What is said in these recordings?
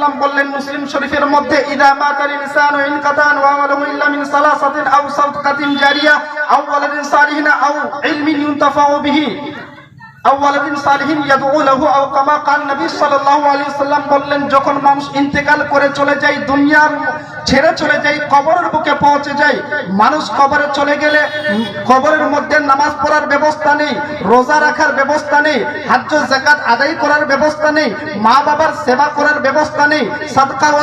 সাল্লাম বললেন মুসলিম শরীফের মধ্যে, ইদা মাতাল ইনসানু ইনকাতান ওয়া আমালুহু ইল্লা মিন সালাসাতিন আও সাদকাতিন জারিয়া আও ওয়ালাদিন সালিহিন আও ইলমিন ইউনতাফাউ বিহি আও ওয়ালাদিন সালিহিন ইয়াদউ লাহু আও কামা কাল নবী সাল্লাল্লাহু আলাইহি ওয়াসাল্লাম বললেন, যখন মানুষ ইন্তেকাল করে চলে যায়, দুনিয়ার ছেড়ে চলে যায়, কবরের বুকে পৌঁছে যায়, মানুষ কবরে চলে গেলে কবরের মধ্যে নামাজ পড়ার ব্যবস্থা নেই, রোজা রাখার ব্যবস্থা নেই, হজ্জ যাকাত আদায় করার ব্যবস্থা নেই, মা বাবার সেবা করার ব্যবস্থা নেই, সাদকা ও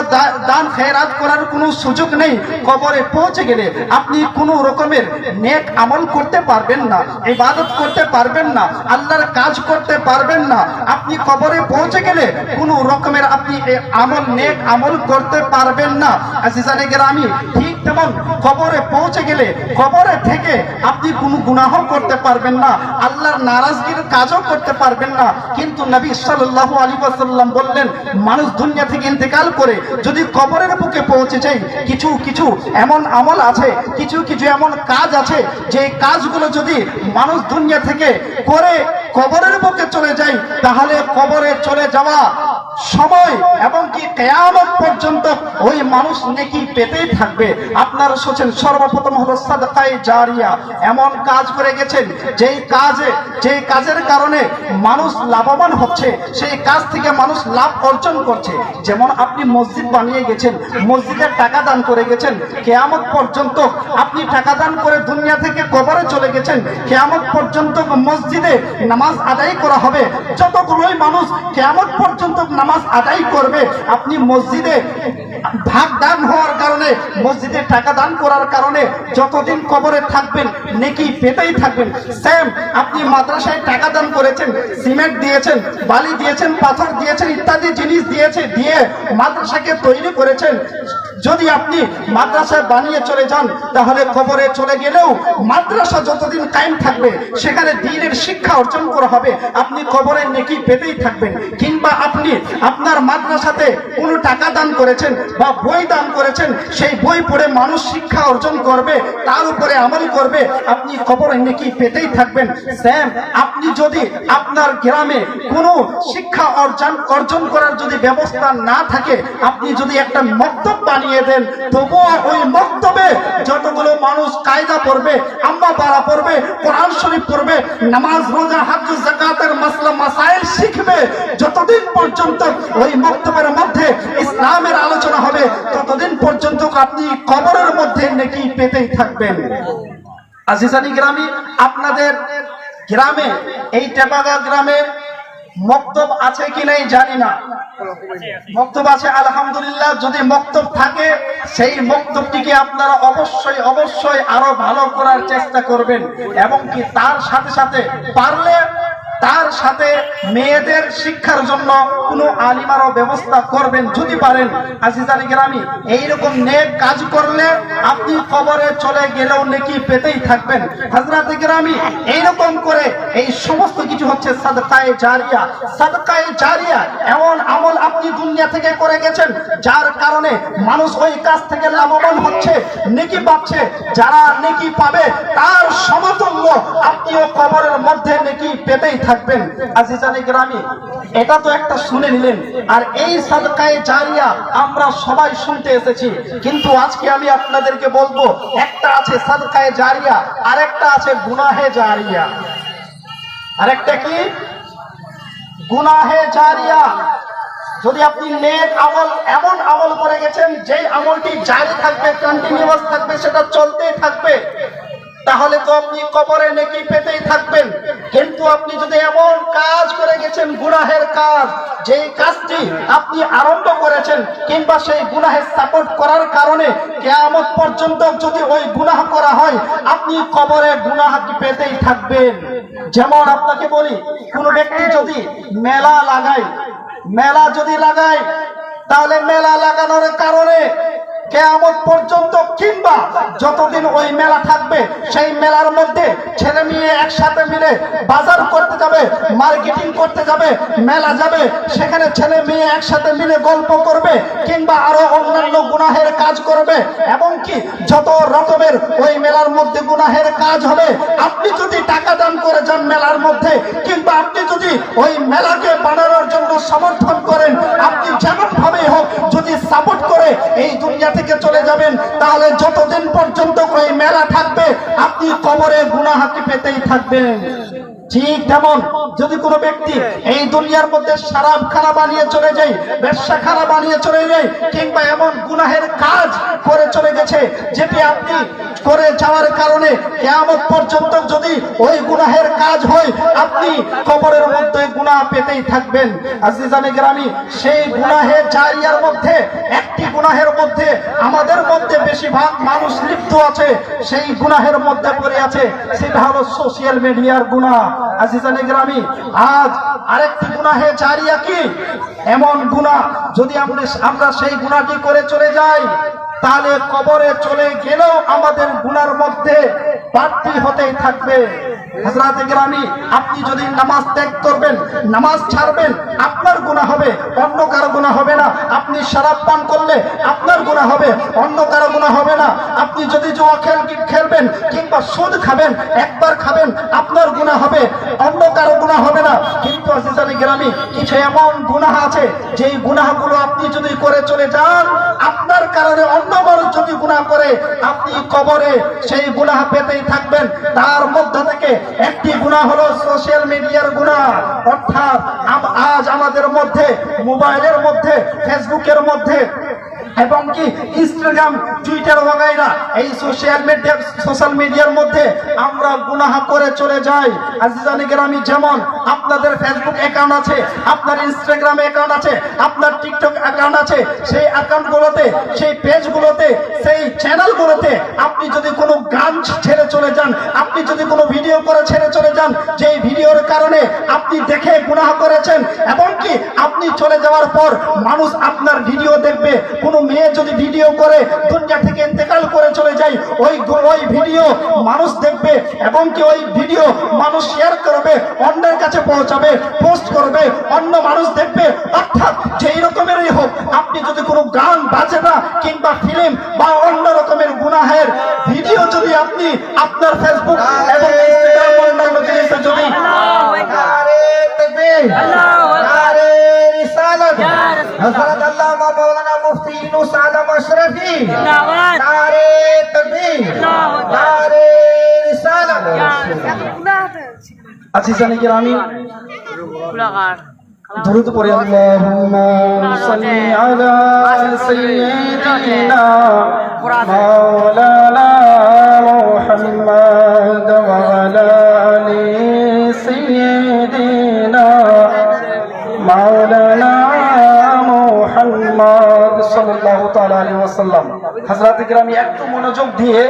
দান খেরাত করার কোনো সুযোগ নেই। কবরে পৌঁছে গেলে আপনি কোনো রকমের নেক আমল করতে পারবেন না, ইবাদত করতে পারবেন না, আল্লাহর কাজ করতে পারবেন না। আপনি কবরে পৌঁছে গেলে কোনো রকমের আপনি আমল, নেক আমল করতে পারবেন না। আজিজানে গ্রামী, ঠিক তেমন কবরে পৌঁছে গেলে কবরে থেকে আপনি কোনো গুনাহ করতে পারবেন না, আল্লাহর নারাজগির কাজও করতে পারবেন না। কিন্তু নবী সাল্লাল্লাহু আলাইহি ওয়াসাল্লাম বললেন, মানুষ দুনিয়া থেকে ইন্তেকাল করে যদি কবরের বুকে পৌঁছে যায়, কিছু কিছু এমন আমল আছে, কিছু কিছু এমন কাজ আছে, যে কাজগুলো যদি মানুষ দুনিয়া থেকে করে কবরের বুকে চলে যায়, তাহলে কবরে চলে যাওয়া সময় এবং কি কিয়ামত পর্যন্ত ওই মানুষ নেকি পেতেই থাকবে। আপনারা সোচেন, সর্বপ্রথম হলো সাদকায়ে জারিয়া, এমন কাজ করে গেছেন যেই কাজের কারণে মানুষ লাভবান হচ্ছে, সেই কাজ থেকে মানুষ লাভ অর্জন করছে। যেমন আপনি মসজিদ বানিয়ে গেছেন, মসজিদে টাকা দান করে গেছেন, কিয়ামত পর্যন্ত আপনি টাকা দান করে দুনিয়া থেকে কবরে চলে গেছেন, কিয়ামত পর্যন্ত মসজিদে নামাজ আদায় করা হবে। যতগুলোই মানুষ কিয়ামত পর্যন্ত নামাজ আদায় করবে, আপনি মসজিদে ভাগ দান হওয়ার কারণে, মসজিদে টাকা দান করার কারণে যতদিন কবরে থাকবেন নেকি পেতেই থাকবেন। সেম আপনি মাদ্রাসায় টাকা দান করেছেন, সিমেন্ট দিয়েছেন, বালি দিয়েছেন, পাথর দিয়েছেন, ইত্যাদি জিনিস দিয়ে মাদ্রাসাকে তৈরি করেছেন। যদি আপনি মাদ্রাসায় বানিয়ে চলে যান, তাহলে কবরে চলে গেলেও মাদ্রাসা যতদিন কায়েম থাকবে, সেখানে দ্বীনের শিক্ষা অর্জন করা হবে, আপনি কবরে নেকি পেতেই থাকবেন। কিংবা আপনি আপনার মাদ্রাসাতে কোনো টাকা দান করেছেন বা বই দান করেছেন, সেই বই পড়ে মানুষ শিক্ষা অর্জন করবে, তার উপরে আমল করবে, আপনি কবরে নেকি পেতেই থাকবেন। সেম আপনি যদি আপনার গ্রামে কোনো শিক্ষা অর্জন করার যদি ব্যবস্থা না থাকে, আপনি যদি একটা মক্তব বানিয়ে দেন, তবুও ওই মক্তবে যতগুলো মানুষ কায়দা পড়বে, আম্মা পারা পড়বে, কোরআন শরীফ পড়বে, নামাজ, রোজা, হজ্জ, যাকাতের মাসলা মাসাইল শিখবে, যতদিন পর্যন্ত ওই মক্তবের মধ্যে ইসলামের আলোচনা হবে, ততদিন পর্যন্ত আপনি কবরের মধ্যে নেকি পেতেই থাকবেন। আজিজানি গ্রামী, আপনাদের গ্রামে, এই টেপাগা গ্রামে মক্তব আছে কি নাই জানি না, মক্তব আছে আলহামদুলিল্লাহ। যদি মক্তব থাকে, সেই মক্তবটিকে আপনারা অবশ্যই অবশ্যই আরো ভালো করার চেষ্টা করবেন, এবং কি তার সাথে সাথে পারলে তার সাথে মেয়েদের শিক্ষার জন্য কোনো আলিমারও ব্যবস্থা করবেন যদি পারেন। আজিজানি গ্রামী, এইরকম নেক কাজ করলে আপনি কবরে চলে গেলেও নেকি পেতেই থাকবেন। হযরতে গ্রামী, এইরকম করে এই সমস্ত কিছু হচ্ছে সাদকায়ে জারিয়া। সাদকায়ে জারিয়া এমন আমল আপনি দুনিয়া থেকে করে গেছেন, যার কারণে মানুষ ওই কাজ থেকে লাভবান হচ্ছে, নেকি পাচ্ছে। যারা নেকি পাবে, তার সমতুল্য আপনিও কবরের মধ্যে নেকি পেতেই থাকবেন। আজিজানি গ্রামী, এটা তো একটা শুনে নিলেন। আর এই সাদকায়ে জারিয়া আমরা সবাই শুনতে এসেছি, কিন্তু আজকে আমি আপনাদেরকে বলবো, একটা আছে সাদকায়ে জারিয়া, আরেকটা আছে গুনাহে জারিয়া। আরেকটা কি? গুনাহে জারিয়া। যদি আপনি নেক আমল, এমন আমল করে গেছেন যে আমলটি জারি থাকবে, কন্টিনিউয়াস থাকবে, সেটা চলতেই থাকবে, তাহলে তো আপনি কবরে নেকি পেতেই থাকবেন। কিন্তু আপনি যদি এমন কাজ করে গেছেন, গুনাহের কাজ, যেই কাজটি আপনি আরম্ভ করেছেন, কিংবা সেই গুনাহের সাপোর্ট করার কারণে কিয়ামত পর্যন্ত যদি ওই গুনাহ করা হয়, আপনি কবরে গুনাহ পেতেই থাকবেন। যেমন আপনাকে বলি, কোন ব্যক্তি যদি মেলা লাগায়, তাহলে মেলা লাগানোর কারণে কিয়ামত পর্যন্ত কিংবা যতদিন ওই মেলা থাকবে, সেই মেলার মধ্যে ছেলে মেয়ে একসাথে মিলে বাজার করতে যাবে, মার্কেটিং করতে যাবে, মেলা যাবে, সেখানে ছেলে মেয়ে একসাথে মিলে গল্প করবে, কিংবা আরো অন্যান্য গুনাহের কাজ করবে, এবং কি যত রকমের ওই মেলার মধ্যে গুনাহের কাজ হবে। আপনি যদি টাকা দান করে যান মেলার মধ্যে, কিংবা আপনি যদি ওই মেলাকে বানানোর জন্য সমর্থন করেন, আপনি যেমন ভাবে হোক এই দুনিয়া থেকে চলে যাবেন, তাহলে যতদিন পর্যন্ত ওই মেলা থাকবে আপনি কবরে গুনাহাকে পেতেই থাকবেন। ঠিক তেমন যদি কোনো ব্যক্তি এই দুনিয়ার মধ্যে শরাবখানা বানিয়ে চলে যায়, ব্যবসাখানা বানিয়ে চলে যায়, কিংবা এমন গুনাহের কাজ করে চলে গেছে যেটি আপনি করে যাওয়ার কারণে কিয়ামত পর্যন্ত যদি ওই গুনাহের কাজ হয়, আপনি কবরের মধ্যে গুনাহ পেতেই থাকবেন। আজিজানে গ্রামী, সেই গুনাহে জারিয়ার মধ্যে একটি গুনাহের মধ্যে আমাদের মধ্যে বেশিরভাগ মানুষ লিপ্ত আছে, সেই গুনাহের মধ্যে পড়ে আছে, সেটা হলো সোশ্যাল মিডিয়ার গুনাহ। আজিজানে গ্রামী, আজ আরেকটি গুনাহে জারিয়া কি? এমন গুনাহ যদি আমরা সেই গুনাহটি করে চলে যাই, তাহলে কবরে চলে গেলেও আমাদের গুনার মধ্যে বাড়তি হতেই থাকবে। হযরতে গ্রামী, আপনি যদি নামাজ ত্যাগ করবেন, নামাজ ছাড়বেন, আপনার গুনাহ হবে, অন্য কারো গুনাহ হবে না। আপনি শরাব পান করলে আপনার গুনাহ হবে, অন্য কারো গুনাহ হবে না। আপনি যদি জুয়া খেলবেন কিংবা সুদ খাবেন, একবার খাবেন, আপনার গুনাহ হবে, অন্য কারো গুনাহ হবে না। কিন্তু আজিজানে গ্রামী, কিছু এমন গুনাহ আছে যেই গুনাহগুলো আপনি যদি করে চলে যান, আপনার কারণে অন্য মানুষ যদি গুনাহ করে, আপনি কবরে সেই গুনাহ পেতেই থাকবেন। তার মধ্য থেকে একটি গুনাহ হলো সোশ্যাল মিডিয়ার গুনাহ। অর্থাৎ আজ আমাদের মধ্যে, মোবাইলের মধ্যে, ফেসবুকের মধ্যে এবং কি ইনস্টাগ্রাম, টুইটার ওয়াগাইরা, এই সোশ্যাল মিডিয়ার মধ্যে আমরা গুনাহ করে চলে যাই। আজিজানে গ্রামী, যেমন আপনাদের ফেসবুক অ্যাকাউন্ট আছে, আপনার ইনস্টাগ্রাম অ্যাকাউন্ট আছে, আপনার টিকটক অ্যাকাউন্ট আছে, সেই অ্যাকাউন্টগুলোতে, সেই পেজগুলোতে, সেই চ্যানেলগুলোতে আপনি যদি কোনো গান ছেড়ে চলে যান, আপনি যদি কোনো ভিডিও করে ছেড়ে চলে যান, যেই ভিডিওর কারণে আপনি দেখে গুনাহ করেছেন, এবং কি আপনি চলে যাওয়ার পর মানুষ আপনার ভিডিও দেখবে। কোনো মেয়ে যদি ভিডিও করে দুনিয়া থেকে ইন্তেকাল করে চলে যায়, ওই ভিডিও মানুষ দেখবে, এবং কি ওই ভিডিও মানুষ শেয়ার করবে, অন্যের কাছে পৌঁছাবে, পোস্ট করবে, অন্য মানুষ দেখবে। অর্থাৎ যেই রকমেরই হোক, আপনি যদি কোনো গান, বাজনা কিংবা ফিল্ম বা অন্য রকমের গুনাহের ভিডিও যদি আপনি আপনার ফেসবুক এবং ইনস্টাগ্রাম অন্যান্য জিনিসে যদি হযরত আল্লামা মাওলানা মুফতি ইউনূস আলম আশরাফী, নারে তাকবীর, নারে রিসালাত। আজিজানে গ্রামী, দুরূদ পড়ি। আল্লাহুম্মা সাল্লি আলা সাইয়্যিদিনা মাওলানা মুহাম্মদ ওয়া আলা আলি সাইয়্যিদিনা মাওলানা মুহাম্মদ সাল্লাল্লাহু তাআলা আলাইহি ওয়াসাল্লাম। হযরতে গ্রামী, একটু মনোযোগ দিয়ে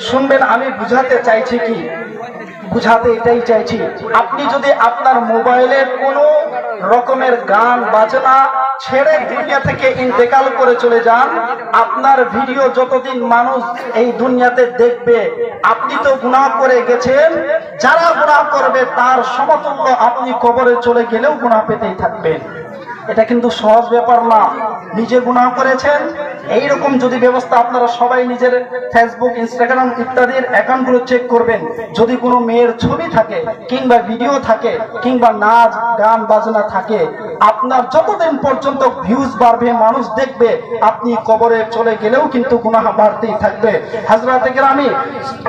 শুনবেন, আমি বুঝাতে চাইছি কি, বুঝাতে এটাই চাইছি, আপনি যদি আপনার মোবাইলের কোনো রকমের গান বাজনা ছেড়ে দুনিয়া থেকে ইন্তেকাল করে চলে যান, আপনার ভিডিও যতদিন মানুষ এই দুনিয়াতে দেখবে, আপনি তো গুনাহ করে গেছেন, যারা গুনাহ করবে তার সমতুল্য আপনি কবরে চলে গেলেও গুনাহ পেতেই থাকবেন। এটা কিন্তু সহজ ব্যাপার না। নিজে গুনাহ করেছেন, এইরকম যদি ব্যবস্থা, আপনারা সবাই নিজের ফেসবুক, ইনস্টাগ্রাম ইত্যাদির অ্যাকাউন্টগুলো চেক করবেন। যদি কোনো মেয়ের ছবি থাকে কিংবা ভিডিও থাকে কিংবা নাচ গান বাজনা থাকে, আপনার যতদিন পর্যন্ত ভিউজ বাড়বে, মানুষ দেখবে, আপনি কবরে চলে গেলেও কিন্তু গুনাহ বাড়তেই থাকবে। হযরতে গ্রামী,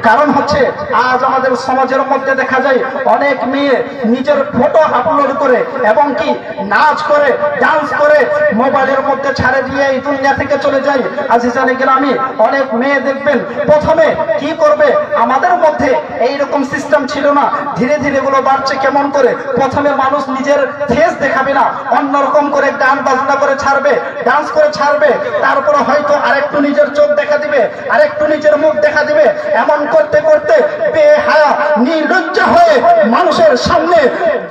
কারণ হচ্ছে আজ আমাদের সমাজের মধ্যে দেখা যায় অনেক মেয়ে নিজের ফটো আপলোড করে এবং কি নাচ করে, ডান্স করে মোবাইলের মধ্যে ছাড়ে দিয়ে এই দুনিয়া থেকে চলে যায়। আজিজানে গ্রামী, অনেক মেয়ে দেখবেন প্রথমে কি করবে, আমাদের মধ্যে এইরকম সিস্টেম ছিল না, ধীরে ধীরে এগুলো বাড়ছে। কেমন করে? প্রথমে মানুষ নিজের ফেস দেখাবে না, অন্যরকম করে গান বাজনা করে ছাড়বে, ডান্স করে ছাড়বে, তারপরে হয়তো আরেকটু নিজের চোখ দেখা দিবে, আরেকটু নিজের মুখ দেখা দিবে। এমন করতে করতে বেহায়া নির্লজ্জা হয়ে মানুষের সামনে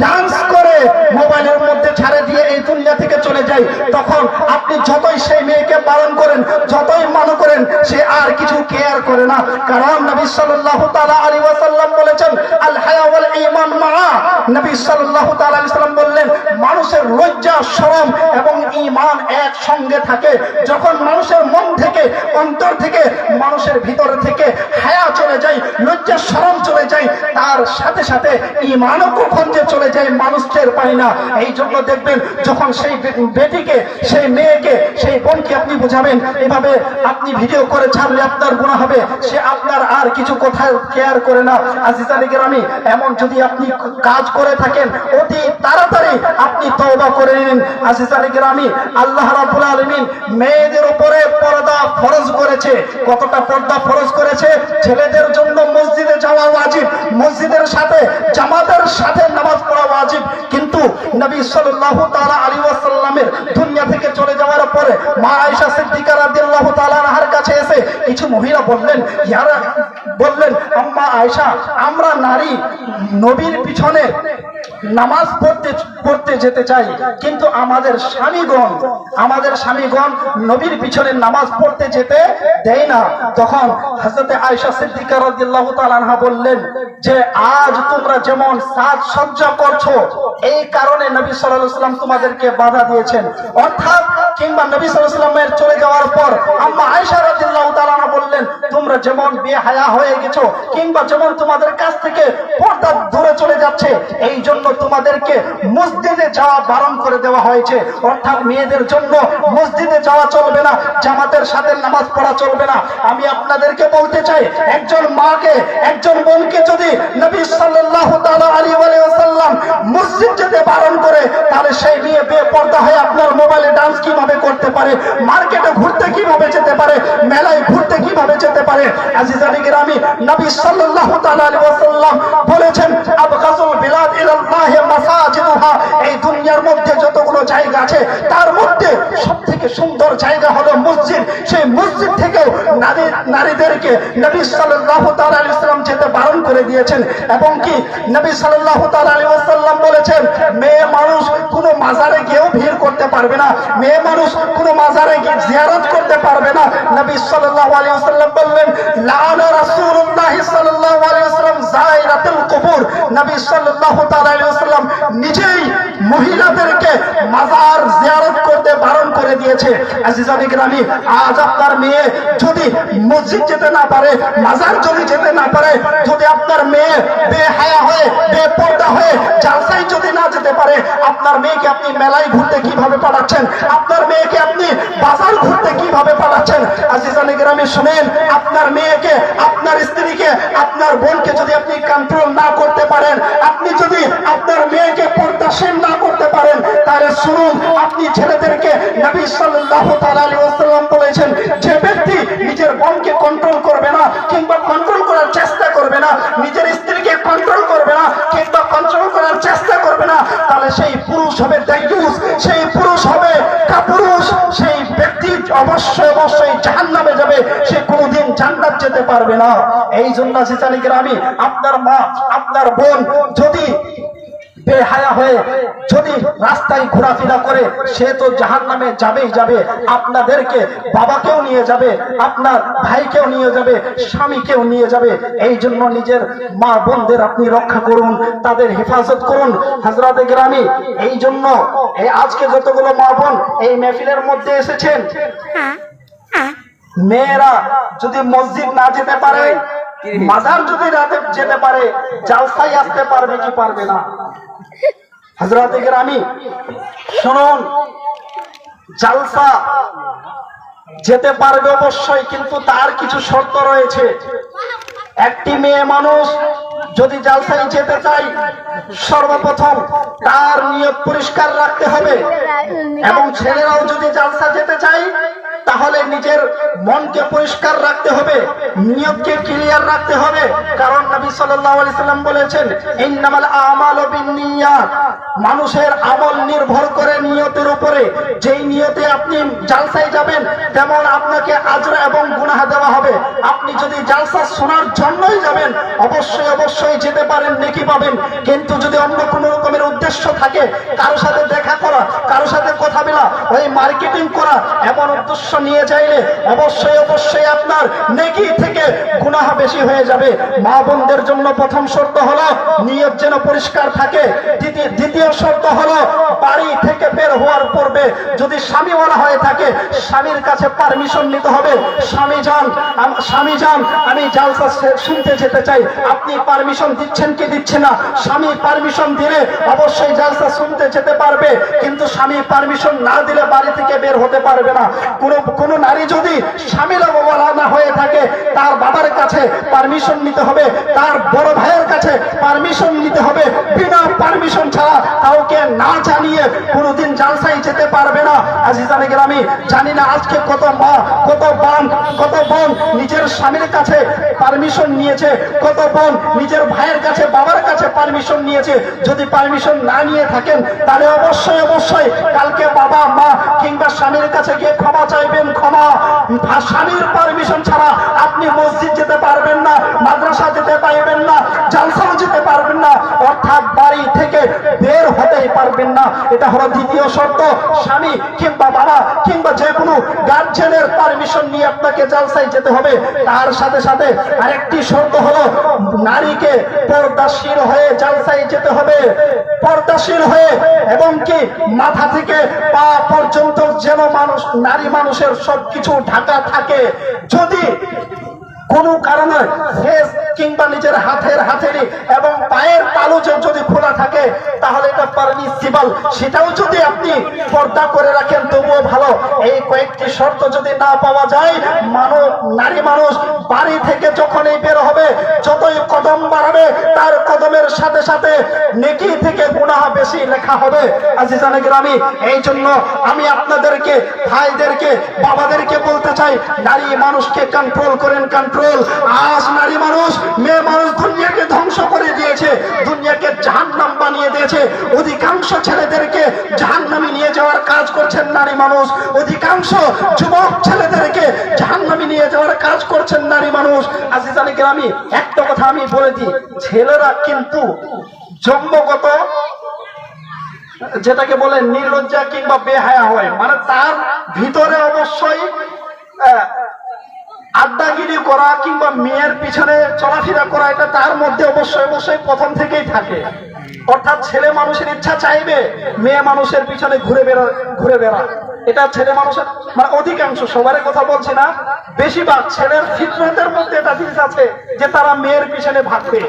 ডান্স করে মোবাইলের মধ্যে ছাড়ে দিয়ে এই দুনিয়া থেকে চলে যায়। তখন আপনি যতই সেই মেয়েকে পালন করেন, যতই মানা করেন, সে আর কিছু কেয়ার করে না। কারণ নবী সাল্লাল্লাহু তাআলা আলাইহি ওয়াসাল্লাম বলেছেন, আল হায়া ওয়াল ঈমান মা। নবী সাল্লাল্লাহু তাআলা আলাইহি ওয়াসাল্লাম বললেন, মানুষের লজ্জা, শরম এবং ঈমান এক সঙ্গে থাকে। যখন মানুষের মন থেকে, অন্তর থেকে, মানুষের ভিতর থেকে হায়া চলে যায়, লজ্জা শরম চলে যায়, তার সাথে সাথে ঈমানও কখন যে চলে যায় মানুষ টের পায় না। এই জন্য দেখবেন, যখন সেই বেটিকে, সেই মেয়েকে, সেই বোনকে আপনি বোঝাবেন, এভাবে আপনি ভিডিও করে ছাড়লে আপনার গুনাহ হবে, সে আপনার আর কিছু কথা কেয়ার করে না। আজিজানে কেরামি, এমন যদি আপনি কাজ করে থাকেন অতি তাড়াতাড়ি আপনি তওবা করে নিন। আজিজানে কেরামি, আল্লাহ রাব্বুল আলামিন মেয়েদের উপরে পর্দা ফরজ করেছে। কতটা পর্দা ফরজ করেছে? ছেলেদের জন্য মসজিদে যাওয়া ওয়াজিব, মসজিদের সাথে জামাতের সাথে নামাজ পড়া ওয়াজিব। কিন্তু নবী সাল্লাল্লাহু তাআলা আলাইহি ওয়াসাল্লামের দুনিয়া থেকে চলে যাওয়ার পরে মা আয়েশা সিদ্দিকা রাদিয়াল্লাহু তাআলা আনহার কাছে এসে কিছু মহিলা বললেন, আম্মা আয়েশা, আমরা নারী নবীর পিছনে নামাজ পড়তে যেতে চাই, কিন্তু আমাদের স্বামীগণ নবীর পিছনে নামাজ পড়তে যেতে দেয় না। তখন হযরত আয়েশা সিদ্দিকা রাদিয়াল্লাহু তাআলা আনহা বললেন যে আজ তোমরা যেমন সাজসজ্জা করছো, এই কারণে নবী সাল্লাল্লাহু আলাইহি ওয়াসাল্লাম তোমাদেরকে বাধা দিয়েছেন। অর্থাৎ কিংবা নবী সাল্লাল্লাহু আলাইহি ওয়াসাল্লামের চলে যাওয়ার পর আম্মা আয়েশা রাদিয়াল্লাহু তাআলা আনহা বললেন, তোমরা যেমন বেহায়া হয়ে গেছো, কিংবা যেমন তোমাদের কাছ থেকে পর্দা দূরে চলে যাচ্ছে, এই জন্য তোমাদেরকে মসজিদে যাওয়া বারণ করে দেওয়া হয়েছে। অর্থাৎ মেয়েদের জন্য মসজিদে যাওয়া চলবে না, জামাতের সাথে নামাজ পড়া চলবে না। আমি আপনাদেরকে বলতে চাই, একজন মাকে, একজন বোনকে যদি নবী সাল্লাল্লাহু তাআলা আলাইহি ওয়াসাল্লাম মসজিদ যেতে বারণ করে, তাহলে সেই মেয়ে বেপর্দা হয়ে আপনার মোবাইলে ডান্স কিভাবে করতে পারে, মার্কেটে ঘুরতে কিভাবে যেতে পারে, মেলায় ঘুরতে কিভাবে যেতে পারে? আজিজানে কেরামি, নবী সাল্লাল্লাহু তাআলা আলাইহি ওয়াসাল্লাম বলেছেন, আবগাযুল বিলাদ ইলাল্লাহি মাসাজিদুহা, এই দুনিয়ার মধ্যে যতগুলো জায়গা আছে তার মধ্যে সবথেকে সুন্দর জায়গা হলো মসজিদ। সেই মসজিদ থেকেও নারীদেরকে নবী সাল্লাল্লাহু তাআলা আলাইহি ওয়াসাল্লাম যেতে বারণ করে দিয়েছেন। এবং কি নবী সাল্লাল্লাহু তাআলা আলাইহি ওয়াসাল্লাম বলেছেন, মেয়ে মানুষ কোনো মাজারে গিয়েও ভিড় করতে পারবে না, মেয়ে মানুষ কোনো মাজারে গিয়ে জিয়ারত করতে পারবে না। নবী সাল্লাল্লাহু আলাইহি ওয়াসাল্লাম বললেন, লাআনা রাসূলুল্লাহ সাল্লাল্লাহু আলাইহি ওয়াসাল্লাম যায়রাতুল কুবুর। নবী সাল্লাল্লাহু তাআলা আলাইহি ওয়াসাল্লাম নিজেই মহিলাদেরকে মাজার জিয়ারত করতে বারণ করে দিয়েছে। আজিজানে কেরামি, আজ আপনার মেয়ে যদি মসজিদ যেতে না পারে, মাজার যদি যেতে না পারে, যদি আপনার মেয়ে বেহায়া হয়ে বেপর্দা হয়ে জালসায় যদি না যেতে পারে, আপনার মেয়েকে আপনি মেলায় ঘুরতে কিভাবে পাঠাচ্ছেন? আপনার মেয়েকে আপনি বাজার ঘুরতে কিভাবে পাঠাচ্ছেন? আজিজানে কেরামি শুনেন, আপনার মেয়েকে, আপনার স্ত্রীকে, আপনার বোনকে যদি আপনি কন্ট্রোল না করতে পারেন, আপনি যদি আপনার মেয়েকে পর্দাশীল না করতে পারেন, তাহলে শুনুন, আপনি ছেলেদেরকে নবী সাল্লাল্লাহু তাআলা আলাইহি ওয়াসাল্লাম বলেছেন, যে ব্যক্তি নিজের বোনকে কন্ট্রোল করবে না কিংবা কন্ট্রোল করার চেষ্টা করবে না, নিজের স্ত্রীকে কন্ট্রোল করবে না কিংবা কন্ট্রোল করার চেষ্টা করবে না, তাহলে সেই পুরুষ হবে দায়ুস, সেই পুরুষ হবে কাপুরুষ, সেই ব্যক্তি অবশ্যই জাহান্নামে যাবে, সে কোনোদিন জান্নাত যেতে পারবে না। এই জন্য আজিজানে কেরামি, আপনার মা, আপনার বোন যদি বেহায়া হয়ে যদি রাস্তায় ঘোরাফেরা করে, সে তো জাহান্নামে যাবেই যাবে। আপনাদেরকে, বাবাকেও নিয়ে যাবে, আপনার ভাইকেও নিয়ে যাবে, স্বামীকেও নিয়ে যাবে। এই জন্য নিজের মা বোনদের আপনি রক্ষা করুন, তাদের হেফাজত করুন। হযরতে কেরামি, এই জন্য এই আজকে যতগুলো মা বোন এই মেহফিলের মধ্যে এসেছেন, মেয়েরা যদি মসজিদ না যেতে পারে, মাজার যদি রাতে যেতে পারে, জালসায় আসতে পারবে কি পারবে না? হযরতে কেরামি শুনুন, জালসা যেতে পারবে অবশ্যই, কিন্তু তার কিছু শর্ত রয়েছে। একটি মেয়ে মানুষ যদি জালসায় যেতে চায়, সর্বপ্রথম তার নিয়ত পরিষ্কার রাখতে হবে। এবং ছেলেরাও যদি জালসা যেতে চায়, তাহলে নিজের মনকে পরিষ্কার রাখতে হবে, নিয়তকে ক্লিয়ার রাখতে হবে। কারণ নবী সাল্লাল্লাহু আলাইহি সাল্লাম বলেছেন, ইন্নামাল আমালু বিন্নিয়াত, মানুষের আমল নির্ভর করে নিয়তের উপরে। যেই নিয়তে আপনি জালসায় যাবেন, তেমন আপনাকে আজর এবং গুনাহ দেওয়া হবে। আপনি যদি জালসা শোনার জন্যই যাবেন, অবশ্যই যেতে পারেন, নেকি পাবেন। কিন্তু যদি অন্য কোনো রকমের উদ্দেশ্য থাকে, কারোর সাথে দেখা করা, কারোর সাথে কথা বলা, ওই মার্কেটিং করা, এমন উদ্দেশ্য নিয়ে চাইলে অবশ্যই আপনার নেকি থেকে গুনাহ বেশি হয়ে যাবে। মা বোনদের জন্য প্রথম শর্ত হলো নিয়ত যেন পরিষ্কার থাকে। দ্বিতীয় দ্বিতীয় শর্ত হলো বাড়ি থেকে বের হওয়ার পূর্বে যদি স্বামীওয়ালা হয়ে থাকে স্বামীর কাছে পারমিশন নিতে হবে। স্বামী যান আমি জালসা শুনতে যেতে চাই, আপনি পারমিশন দিচ্ছেন কি দিচ্ছেন না? স্বামী পারমিশন দিলে অবশ্যই জালসা শুনতে যেতে পারবে, কিন্তু স্বামী পারমিশন না দিলে বাড়ি থেকে বের হতে পারবে না। কোনো নারী যদি স্বামীওয়ালা না হয়ে থাকে তার বাবার কাছে পারমিশন নিতে হবে, তার বড় ভাইয়ের কাছে পারমিশন নিতে হবে। বিনা পারমিশন ছাড়া কাউকে না জানিয়ে কোনোদিন জালসায় যেতে পারবে না। আজিজানে গ্রামী, জানি না আজকে কত মা কত বোন নিজের স্বামীর কাছে পারমিশন নিয়েছে, কত বোন নিজের ভাইয়ের কাছে বাবার কাছে পারমিশন নিয়েছে। যদি পারমিশন না নিয়ে থাকেন তাহলে অবশ্যই কালকে বাবা মা কিংবা স্বামীর কাছে গিয়ে ক্ষমা চাইবেন। ক্ষমা, স্বামীর পারমিশন ছাড়া আপনি মসজিদ যেতে পারবেন না, মাদ্রাসা যেতে পারবেন না, জালসাও যেতে পারবেন না, অর্থাৎ বাড়ি থেকে বের হতেই পারবেন না। এটা হলো দ্বিতীয় শর্ত। স্বামী কিংবা বাবা কিংবা যে কোনো গার্জেনের পারমিশন নিয়ে আপনাকে জালসায় যেতে হবে। তার সাথে সাথে আরেকটি শর্ত হলো নারীকে পর্দাশীল হয়ে জালসায় যেতে হবে। পর্দাশীল হয়ে, এবং কি মাথা থেকে পা পর্যন্ত যেন নারী মানুষের সবকিছু ঢাকা থাকে। যদি কোন কারণে ফেস কিংবা নিজের হাতেরই এবং পায়ের তালু যদি খোলা থাকে তাহলে এটা পারমিসিবল, সেটাও যদি আপনি পর্দা করে রাখেন তবুও ভালো। এই কয়েকটি শর্ত যদি না পাওয়া যায়, নারী মানুষ বাড়ি থেকে যখনই বের হবে যতই কদম বাড়াবে তার কদমের সাথে সাথে নেকি থেকে গুনাহ বেশি লেখা হবে। আজিজানে গ্রামী, এই জন্য আমি আপনাদেরকে, ভাইদেরকে, বাবাদেরকে বলতে চাই, নারী মানুষকে কন্ট্রোল করেন, কন্ট্রোল। আজ নারী মানুষ, মেয়ে মানুষ দুনিয়াকে ধ্বংস করে দিয়েছে, দুনিয়াকে জাহান্নাম বানিয়ে দিয়েছে। অধিকাংশ ছেলেদেরকে জাহান্নামে নিয়ে যাওয়ার কাজ করছেন নারী মানুষ, অধিকাংশ যুবক ছেলেদেরকে জাহান্নামে নিয়ে যাওয়ার কাজ করছেন নারী মানুষ। আজিজানে গ্রামী, একটা কথা আমি বলে দিই, ছেলেরা কিন্তু জন্মগত যেটাকে বলে নির্লজ্জা কিংবা বেহায়া হয়, মানে তার ভিতরে অবশ্যই আড্ডাগিরি করা কিংবা মেয়ের পিছনে চলাফেরা করা, এটা তার মধ্যে অবশ্যই প্রথম থেকেই থাকে। অর্থাৎ ছেলে মানুষের ইচ্ছা চাইবে মেয়ে মানুষের পিছনে ঘুরে বেড়া, এটা ছেলে মানুষের, মানে অধিকাংশ, সবার কথা বলছি না, বেশিরভাগ ছেলের ফিতরতের মধ্যে এটা জিনিস আছে যে তারা মেয়ের পিছনে ভাগবে।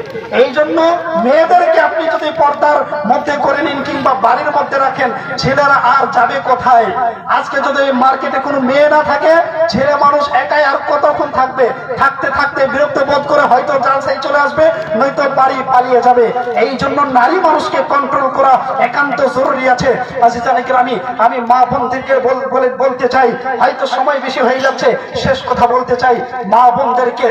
এই জন্য মেয়েদেরকে আপনি যদি পর্দার মধ্যে করে নিন কিংবা বাড়ির মধ্যে রাখেন, ছেলেরা আর যাবে কোথায়? আজকে যদি মার্কেটে কোনো মেয়ে না থাকে, ছেলে মানুষ একাই আর কতক্ষণ থাকবে? থাকতে থাকতে বিরক্ত বোধ করে হয়তো জালসায় চলে আসবে, নয়তো বাড়ি পালিয়ে যাবে। এই জন্য নারী মানুষকে কন্ট্রোল করা একান্ত জরুরি আছে। আজিজানে গ্রামী, আমি মা বোনদেরকে বলতে চাই, হয়তো সময় বেশি হয়ে যাচ্ছে, শেষ কথা বলতে চাই, মা বোনদেরকে,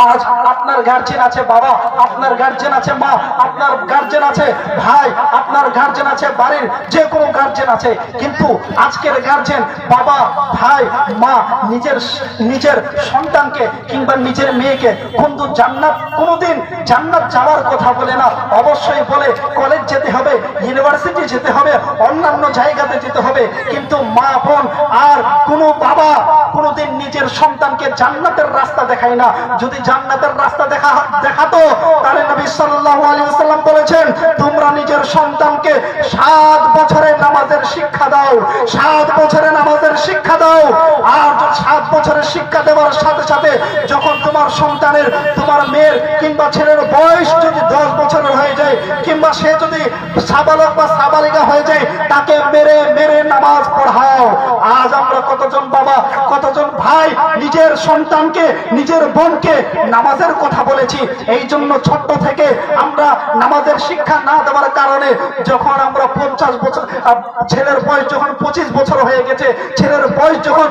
আজ আপনার গার্জেন আছে বাবা, আপনার গার্জেন আছে মা, আপনার গার্জেন আছে ভাই, আপনার গার্জেন আছে বাড়ির যে কোনো গার্জেন আছে, কিন্তু আজকের গার্জেন বাবা ভাই মা নিজের সন্তানকে কিংবা নিজের মেয়েকে কোনোদিন জান্নাত যাওয়ার কথা বলে না। অবশ্যই বলে কলেজ যেতে হবে, ইউনিভার্সিটি যেতে হবে, অন্যান্য জায়গাতে যেতে হবে, কিন্তু মা বোন আর কোনো বাবা কোনোদিন নিজের সন্তানকে জান্নাতের রাস্তা দেখায় না। যদি জান্নাতের রাস্তা দেখাতো তাহলে নবী সাল্লাল্লাহু আলাইহি ওয়াসাল্লাম বলেছেন, তোমরা নিজের সন্তানকে 7 বছরের নামাজের শিক্ষা দাও, 7 বছরের নামাজের শিক্ষা দাও। আর 7 বছরের শিক্ষা দেওয়ার সাথে সাথে যখন তোমার সন্তানের, তোমার মেয়ের কিংবা ছেলের বয়স যদি 10 বছরের হয়ে যায় কিংবা সে যদি সাবালক বা সাবালিকা হয়ে যায়, তাকে মেরে নামাজ পড়াও। আজ আমরা কতজন বাবা, কতজন ভাই নিজের সন্তানকে, নিজের বোনকে নামাজের কথা বলেছি। এই জন্য ছোট্ট থেকে আমরা নামাজের শিক্ষা না দেওয়ার কারণে যখন আমরা 50 বছর, ছেলের বয়স যখন 25 বছর হয়ে গেছে, ছেলের বয়স যখন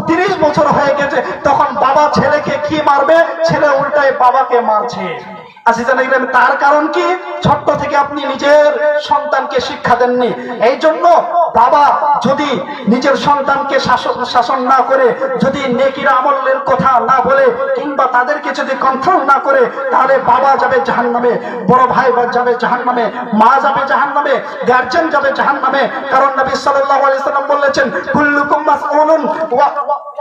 30 বছর হয়ে গেছে, তখন বাবা ছেলেকে কি মারবে? ছেলে উল্টায় বাবাকে মারছে। তার কারণ কি? ছোট্ট থেকে আপনি নিজের সন্তানকে শিক্ষা দেননি। এই জন্য বাবা যদি নিজের সন্তানকে শাসন না করে, যদি নেকির আমলের কথা না বলে কিংবা তাদেরকে যদি কন্ট্রোল না করে, তাহলে বাবা যাবে জাহান্নামে, বড় ভাই যাবে জাহান্নামে, মা যাবে জাহান্নামে, গার্জেন যাবে জাহান্নামে। কারণ নবী সাল্লাল্লাহু আলাইহি ওয়াসাল্লাম বলেছেন, কুল্লুকুম মাসউলুন ওয়া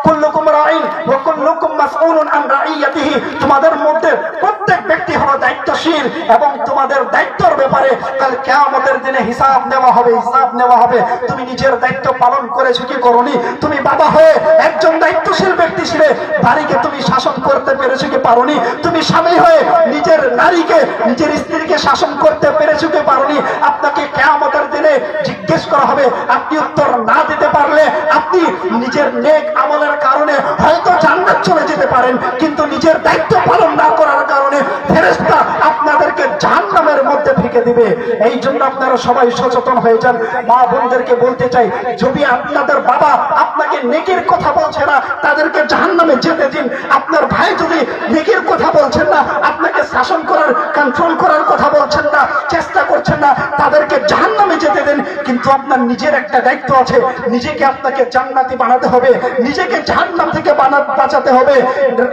কুল্লুকুম রাঈন ওয়া কুল্লুকুম মাসউলুন আন রাইয়াতিহি। তোমাদের মধ্যে প্রত্যেক ব্যক্তি হলো দায়িত্বশীল এবং তোমাদের দায়িত্বের ব্যাপারে কাল কিয়ামতের দিনে হিসাব নেওয়া হবে। তুমি নিজের দায়িত্ব পালন করেছো কি করনি? তুমি বাবা হয়ে একজন দায়িত্বশীল ব্যক্তি ছিলে, বাড়িকে তুমি শাসন করতে পেরেছো কি পারোনি? তুমি স্বামী হয়ে নিজের নারীকে, নিজের স্ত্রীকে শাসন করতে পেরেছো কি পারোনি? আপনাকে কিয়ামতের দিনে জিজ্ঞেস করা হবে। আপনি উত্তর না দিতে পারলে আপনি নিজের নেক আমলের কারণে হয়তো জান্নাত চলে যেতে পারেন, কিন্তু নিজের দায়িত্ব পালন না করার কারণে ফেরেশতা আপনাদেরকে জাহান্নামের মধ্যে ফেলে দিবে। এই জন্য আপনারা সবাই সচেতন হয়ে যান। মা বোনদেরকে বলতে চাই, যদি আপনাদের বাবা আপনাকে নেকির কথা বলছে না, তাদেরকে জাহান্নামে যেতে দিন। আপনার ভাই যদি নেকির কথা বলছেন না, আপনাকে শাসন করার, কন্ট্রোল করার কথা বলছেন না, চেষ্টা করছেন না, তাদেরকে জাহান্নামে যেতে দেন। কিন্তু আপনার নিজের একটা দায়িত্ব আছে, নিজেকে আপনাকে জান্নাতি বানাতে হবে, নিজেকে জাহান্নাম থেকে বাঁচাতে হবে।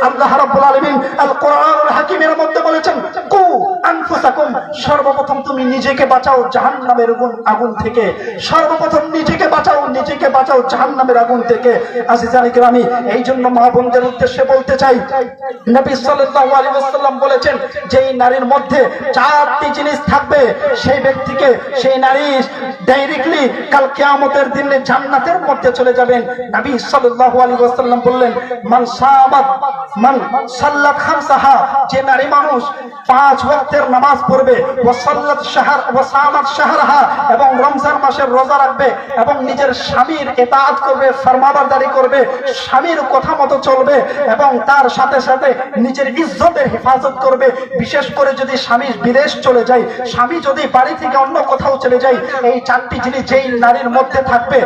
আল্লাহ রাব্বুল আলামিন আল কোরআনুল হাকিমের মধ্যে বলেছেন, কু আনফুসাকুম, সর্বপ্রথম তুমি নিজেকে বাঁচাও জাহান্নামের আগুন থেকে। সর্বপ্রথম নিজেকে বাঁচাও জাহান্নামের আগুন থেকে। আজিজানি কিরামি, এই জন্য মা বোনদের উদ্দেশ্যে বলতে চাই, নবী সাল্লাল্লাহু আলাইহি ওয়াসাল্লাম বলেছেন, যেই নারীর মধ্যে চারটি জিনিস থাকবে, সেই ব্যক্তিকে, সেই নারী ডাইরেক্টলি কাল কিয়ামতের দিনে জান্নাতের মধ্যে চলে যাবেন। নবী সাল্লাল্লাহু আলাইহি ওয়াসাল্লাম বললেন, মান সাল্লাত খামসাহা, যে নারী মানুষ 5 ওয়াক্তের নামাজ পড়বে, ওয়া সামাত শাহরাহা, এবং রমজান মাসের রোজা রাখবে, এবং নিজের স্বামীর ইতাআত করবে, ফরমাবরদারি করবে, স্বামীর কথা মতো চলবে, এবং তার সাথে সাথে নিজের ইজ্জতের হেফাজত করবে। বিশেষ করে যদি স্বামী বিদেশ চলে যায়, স্বামী যদি বাড়ি থেকে অন্য কোথাও চলে যায়, এই চারটি জিনিস যেই নারীর মধ্যে থাকবে,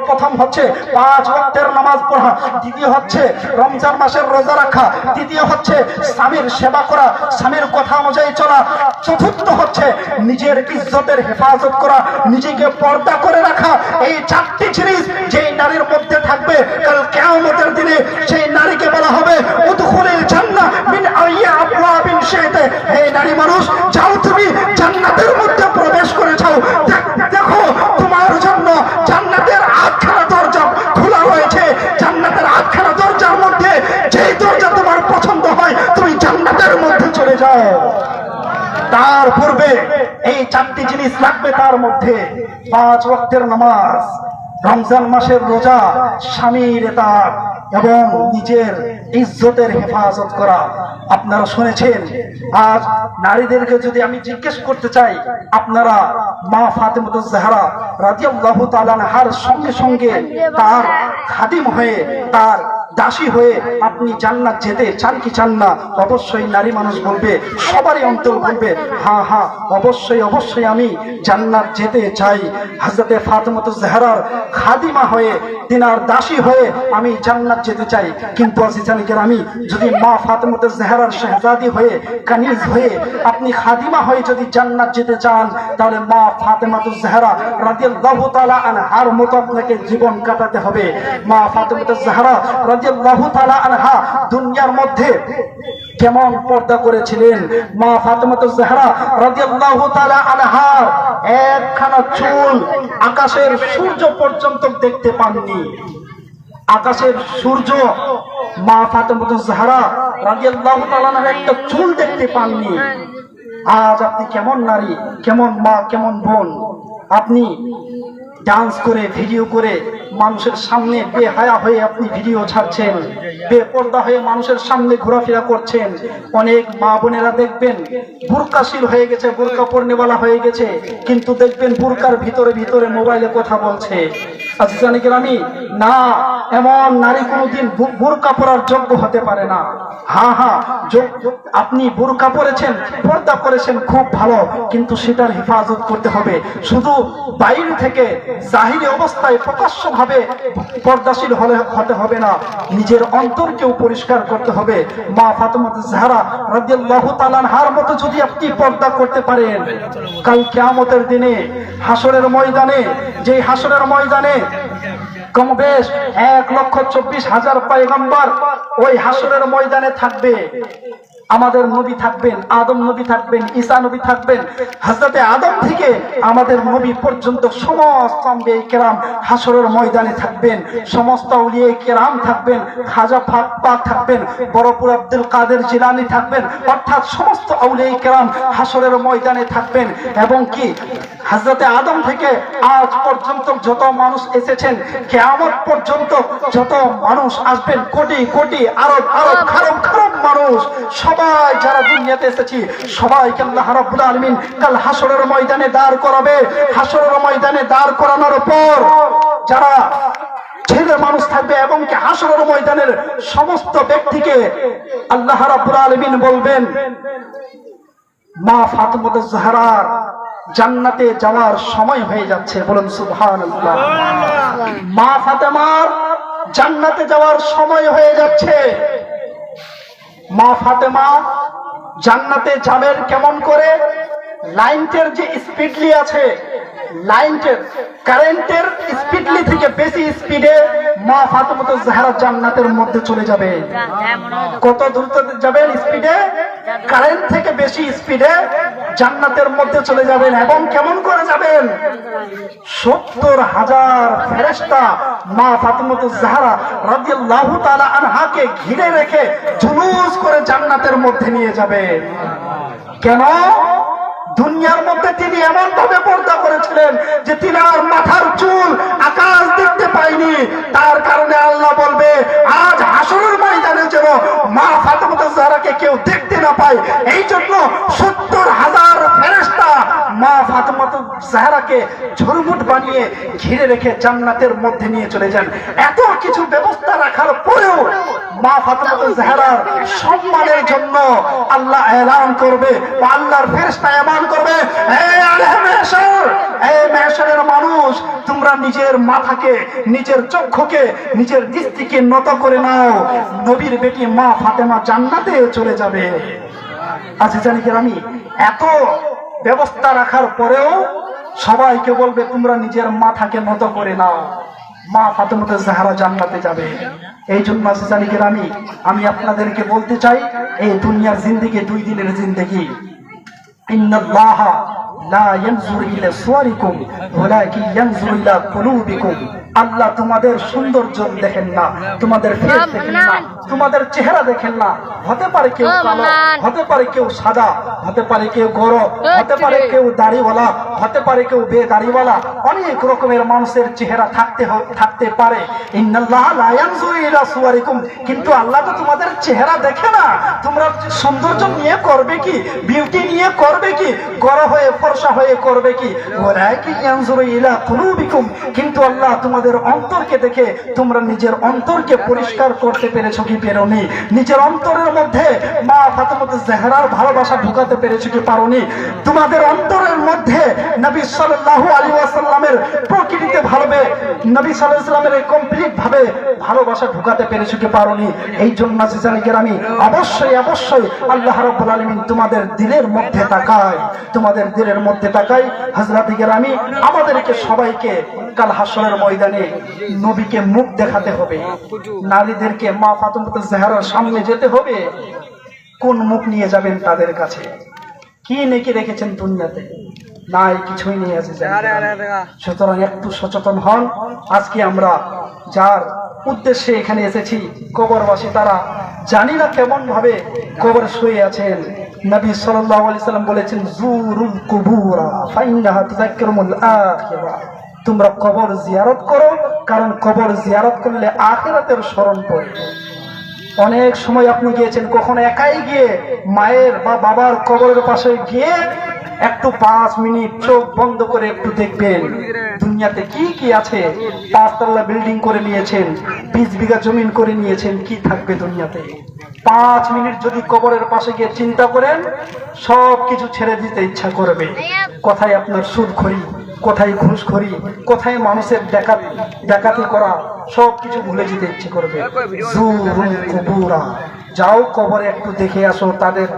প্রথম হচ্ছে 5 ওয়াক্তের নামাজ পড়া, দ্বিতীয় হচ্ছে রমজান মাসের রোজা রাখা, তৃতীয় হচ্ছে স্বামীর সেবা করা, স্বামীর কথা অনুযায়ী চলা, চতুর্থ হচ্ছে নিজের ইজ্জতের হেফাজত করা, নিজেকে পর্দা করে রাখা। এই চারটি জিনিস যেই নারীর মধ্যে থাকবে, কাল কিয়ামতের দিনে সেই নারীকে বলা হবে, উদখুলিল জান্নাহ মিন আইয়ি আবওয়াবিন শি'তা। হে নারী মানুষ, যাও তুমি জান্নাতের মধ্যে প্রবেশ করে যাও। দেখো, তোমার জন্য জান্নাতের 8খানা দরজা খোলা রয়েছে। জান্নাতের 8খানা দরজার মধ্যে যেই দরজা তোমার পছন্দ হয়, তুমি জান্নাতের মধ্যে চলে যাও। তার পূর্বে এই চারটি জিনিস লাগবে, তার মধ্যে 5 ওয়াক্তের নামাজ, রমজান মাসের রোজা, স্বামীর ইতাআত এবং নিজের ইজ্জতের হেফাজত করা। আপনারা শুনেছেন, আজ নারীদেরকে যদি আমি জিজ্ঞেস করতে চাই, আপনারা মা ফাতেমাতুজ জাহরা রাদিয়াল্লাহু তাআলা আনহার সঙ্গে সঙ্গে তার খাদিম হয়ে, তার দাসী হয়ে আপনি জান্নাত যেতে চান কি চান না? অবশ্যই নারী মানুষ বলবে, সবারই অন্তর বলবে, হ্যাঁ হ্যাঁ, অবশ্যই আমি জান্নাত যেতে চাই। হযরতে ফাতেমাতুজ জাহরার খাদিমা হয়ে, তিনার দাসী হয়ে আমি জান্নাত যেতে চাই। কিন্তু আজিজানি কেরামি, যদি মা ফাতেমাতুজ জাহরার শাহজাদি হয়ে, কানিজ হয়ে, আপনি খাদিমা হয়ে যদি জান্নাত যেতে চান, তাহলে মা ফাতেমাতুজ জাহরা রাদিয়াল্লাহু তাআলা আনহার মতো আপনাকে জীবন কাটাতে হবে। মা ফাতেমাতুজ জাহরা রাদিয়াল্লাহু তাআলা আনহা দুনিয়ার মধ্যে কেমন পর্দা করেছিলেন? মা ফাতেমাতুজ জাহরা রাদিয়াল্লাহু তাআলা আনহা একখানা চুল আকাশের সূর্য পর্যন্ত দেখতে পাননি। আকাশের সূর্য মা ফাতেমাতুজ জাহরা রাদিয়াল্লাহু তাআলা আনহার একটা চুল দেখতে পাননি। আজ আপনি কেমন নারী, কেমন মা, কেমন বোন, আপনি ডান্স করে, ভিডিও করে মানুষের সামনে বেহায়া হয়ে আপনি ভিডিও ছাড়ছেন, বেপর্দা হয়ে মানুষের সামনে ঘোরাফেরা করছেন। অনেক মা বোনেরা দেখবেন বুরকাশীল হয়ে গেছে, বুরকা পরনেওয়ালা হয়ে গেছে, কিন্তু দেখবেন বুরকার ভিতরে মোবাইলে কথা বলছে। আজিজানি কেরামি, না, এমন নারী কোনোদিন বুরকা পরার যোগ্য হতে পারে না। হ্যাঁ, আপনি বুরকা পরেছেন, পর্দা করেছেন, খুব ভালো, কিন্তু সেটার হেফাজত করতে হবে। শুধু বাইরে থেকে জাহিরি অবস্থায় প্রকাশ্যভাবে পর্দাশীল হতে হবে না, নিজের অন্তরকেও পরিষ্কার করতে হবে। মা ফাতেমাতুজ জাহরা রাদিয়াল্লাহু তাআলা আনহার মতো যদি আপনি পর্দা করতে পারেন, কাল কিয়ামতের দিনে হাসরের ময়দানে, যে হাসরের ময়দানে কমবেশ 1,24,000 পয়গম্বর ওই হাসরের ময়দানে থাকবে, আমাদের নবী থাকবেন, আদম নবী থাকবেন, ঈসা নবী থাকবেন। হযরতে আদম থেকে আমাদের নবী পর্যন্ত সমস্ত আম্বিয়া কেরাম হাসরের ময়দানে থাকবেন, সমস্ত আউলিয়া কেরাম থাকবেন, খাজা পাক থাকবেন, বড়পুর আব্দুল কাদের জিলানী থাকবেন, অর্থাৎ সমস্ত আউলিয়া কেরাম হাসরের ময়দানে থাকবেন। এবং কি হযরতে আদম থেকে আজ পর্যন্ত যত মানুষ এসেছেন, কিয়ামত পর্যন্ত যত মানুষ আসবেন, কোটি কোটি আরব আরব খারব খারব মানুষ, সবাই যারা দুনিয়াতে এসেছি সবাইকে আল্লাহ রাব্বুল আলামিন কাল হাসরের ময়দানে দাঁড় করাবে। হাসরের ময়দানে দাঁড় করানোর পর যারা ছেলে মানুষ থাকবে এবং কি হাসরের ময়দানের সমস্ত ব্যক্তিকে আল্লাহ রাব্বুল আলামিন বলবেন, মা ফাতেমাতুজ জাহরার জান্নাতে যাওয়ার সময় হয়ে যাচ্ছে। বলুন সুবহানাল্লাহ। মা ফাতেমার জান্নাতে যাওয়ার সময় হয়ে যাচ্ছে। মা ফাতেমা জান্নাতে যাবেন কেমন করে? লাইনের যে স্পিডলি আছে, লাইনের কারেন্টের স্পিডলি থেকে বেশি স্পিডে মা ফাতেমাতুজ জাহরা জান্নাতের মধ্যে চলে যাবে। কত দ্রুত যাবেন স্পিডে? কারেন্ট থেকে বেশি স্পিডে জান্নাতের মধ্যে চলে যাবেন। এবং কেমন করে যাবেন? 70,000 ফেরেশতা মা ফাতেমাতুজ জাহরা রাদিয়াল্লাহু তাআলা আনহাকে ঘিরে রেখে জুলুস করে জান্নাতের মধ্যে নিয়ে যাবে। কেন? দুনিয়ার মধ্যে তিনি এমন ভাবে পর্দা করেছিলেন যে তিনি আর মাথার চুল আকাশ দেখতে পায়নি। তার কারণে আল্লাহ বলবে আজ হাসরের ময়দানে যেন মা ফাতেমাতুজ জাহরাকে কেউ দেখতে না পায়, এই জন্য 70,000 ফেরেশতা মা ফাতেমাতুজ জাহরাকে ঝুরমুট বানিয়ে ঘিরে রেখে জান্নাতের মধ্যে নিয়ে চলে যান। এত কিছু ব্যবস্থা রাখার পরেও মা ফাতেমাতুজ জাহরার সম্মানের জন্য আল্লাহ এলান করবে, আল্লাহর ফেরেশতা এলান করবে, মেশরের মানুষ, তোমরা নিজের মাথাকে, নিজের চক্ষুকে, নিজের দৃষ্টিকে নত করে নাও, নবীর বেটি মা ফাতেমা জান্নাতে চলে যাবে। আচ্ছা জানি কি আমি এত ব্যবস্থা রাখার পরেও সবাইকে বলবে তোমরা নিজের মাথাকে নত করে নাও, মা ফাতেমাতুজ জাহরা জান্নাতে যাবে। এই জন্য জানি কি আমি আপনাদেরকে বলতে চাই, এই দুনিয়ার জিন্দেগি 2 দিনের জিন্দেগি। ইন্নাল্লাহা লা ইয়ানজুরু ইলা সুওয়ারিকুম ওয়ালাকিন ইয়ানজুরু ইলা কুলুবিকুম। আল্লাহ তোমাদের সৌন্দর্য দেখেন না, তোমাদের ফেস দেখেন না, তোমাদের চেহারা দেখেন না। হতে পারে কেউ কালো, হতে পারে কেউ সাদা, হতে পারে কেউ গোরা, হতে পারে কেউ দাড়িওয়ালা, হতে পারে কেউ বেদাড়িওয়ালা, অনেক রকমের মানুষের চেহারা থাকতে পারে। ইন্নাল্লাহা লা ইয়ানজুরু ইলা সুওয়ারিকুম, কিন্তু আল্লাহ তো তোমাদের চেহারা দেখে না। তোমরা সৌন্দর্য নিয়ে করবে কি, বিউটি নিয়ে করবে কি, গোরা হয়ে ফর্সা হয়ে করবে কি? ওয়ালাকিন ইয়ানজুরু ইলা কুলুবিকুম, কিন্তু আল্লাহ তোমাদের অন্তরকে দেখে তোমরা নিজের অন্তরকে পরিষ্কার করতে পেরেছো কি পেরোনি? নিজের অন্তরের মধ্যে মা ফাতেমাতুজ জাহরার ভালোবাসা ঢুকাতে পেরেছো কি পারোনি? তোমাদের অন্তরের মধ্যে নবী সাল্লাল্লাহু আলাইহি ওয়াসাল্লামের প্রকৃতিতে ভালোবে, নবী সাল্লাল্লাহু আলাইহি ওয়াসাল্লামের কমপ্লিট ভাবে ভালোবাসা ঢুকাতে পেরেছো কি পারোনি? এই জন্য আমি অবশ্যই অবশ্যই আল্লাহ রাব্বুল আলামিন তোমাদের দিলের মধ্যে তাকায়, তোমাদের দিলের মধ্যে তাকায়। হযরতে কেরামি আমাদেরকে সবাইকে কাল হাসরের ময়দানে নবীকে মুখ দেখাতে হবে, নারীদেরকে মা ফাতেমাতুজ জাহরার সামনে যেতে হবে। কোন মুখ নিয়ে যাবেন তাদের কাছে? কি নেকি রেখেছেন দুনিয়াতে? নাই, কিছুই নিয়ে আছে। সুতরাং একটু সচেতন হন। আজকে আমরা যার উদ্দেশ্যে এখানে এসেছি, কবরবাসী, তারা জানি না কেমন ভাবে কবর শুয়ে আছেন। নবী সাল্লাল্লাহু আলাইহি সাল্লাম বলেছেন জুরুল কুবুরা ফাইন্নাহা তুযাক্কিরুল আখিরা, তোমরা কবর জিয়ারত করো, কারণ কবর জিয়ারত করলে আখিরাতের স্মরণ পড়বে। অনেক সময় আপনি গিয়েছেন, কখনো একাই গিয়ে মায়ের বা বাবার কবরের পাশে গিয়ে একটু 5 মিনিট চোখ বন্ধ করে একটু দেখবেন দুনিয়াতে কি কি আছে। 5 তলা বিল্ডিং করে নিয়েছেন, 20 বিঘা জমিন করে নিয়েছেন, কি থাকবে দুনিয়াতে? 5 মিনিট যদি কবরের পাশে গিয়ে চিন্তা করেন, সব কিছু ছেড়ে দিতে ইচ্ছা করবে। কোথায় আপনার সুদখোরি, কোথায় ঘুষখোরি, কোথায় মানুষের ডাকাতি করা, সব কিছু ভুলে যেতে ইচ্ছে করবে। জুরুল কুবুরা, যাও কবরে একটু দেখে আসো তাদের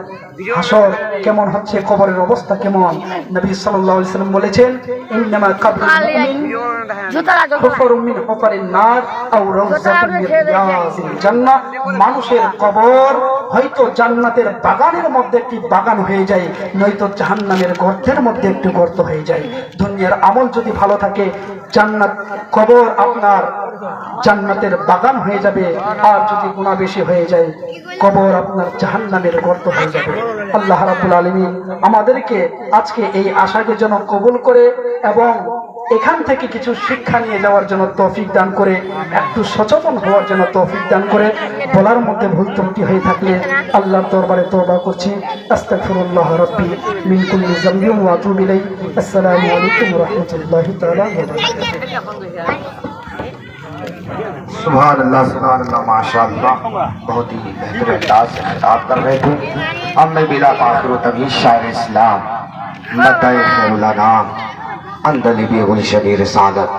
হাসর কেমন হচ্ছে, কবরের অবস্থা কেমন। নবী সাল্লাল্লাহু আলাইহি ওয়াসাল্লাম বলেছেন, ইন্নামা কাবরুল মুমিন হুফরুম মিন হুফারিন নার আও রাউযাতুন মিন রিয়াযিল জান্নাহ। মানুষের কবর হয়তো জান্নাতের বাগানের মধ্যে একটি বাগান হয়ে যায়, নয়তো জাহান্নামের গর্তের মধ্যে একটি গর্ত হয়ে যায়। দুনিয়ার আমল যদি ভালো থাকে, জান্নাত কবর আপনার জান্নাতের বাগান হয়ে যাবে, আর যদি গুনাহ বেশি হয়ে যায়, কবর আপনার জাহান্নামের গর্ত হয়ে যাবে। আল্লাহ রাব্বুল আলামিন আমাদেরকে আজকে এই আশাকে যেন কবুল করে এবং এখান থেকে কিছু শিক্ষা নিয়ে যাওয়ার জন্য তৌফিক দান করে, একটু সচেতন হওয়ার জন্য তৌফিক দান করে। বলার মধ্যে ভুল ত্রুটি হয়ে থাকলে আল্লাহর দরবারে তওবা করছি। আস্তাগফিরুল্লাহ রাব্বি মিন কুল্লি যামবিন ওয়া আতুবু ইলাইহি। আসসালামু আলাইকুম ওয়া রাহমাতুল্লাহি তাআলা ওয়া বারাকাতুহু। सुभान अल्लाह माशाअल्लाह, बहुत ही बेहतर अंदाज से खिताब कर रहे थे। अब मैं बिला पाखिर तभी शायर इस्लाम मदाए खैरुल अनाम अंदली बेगुल शबीर सादत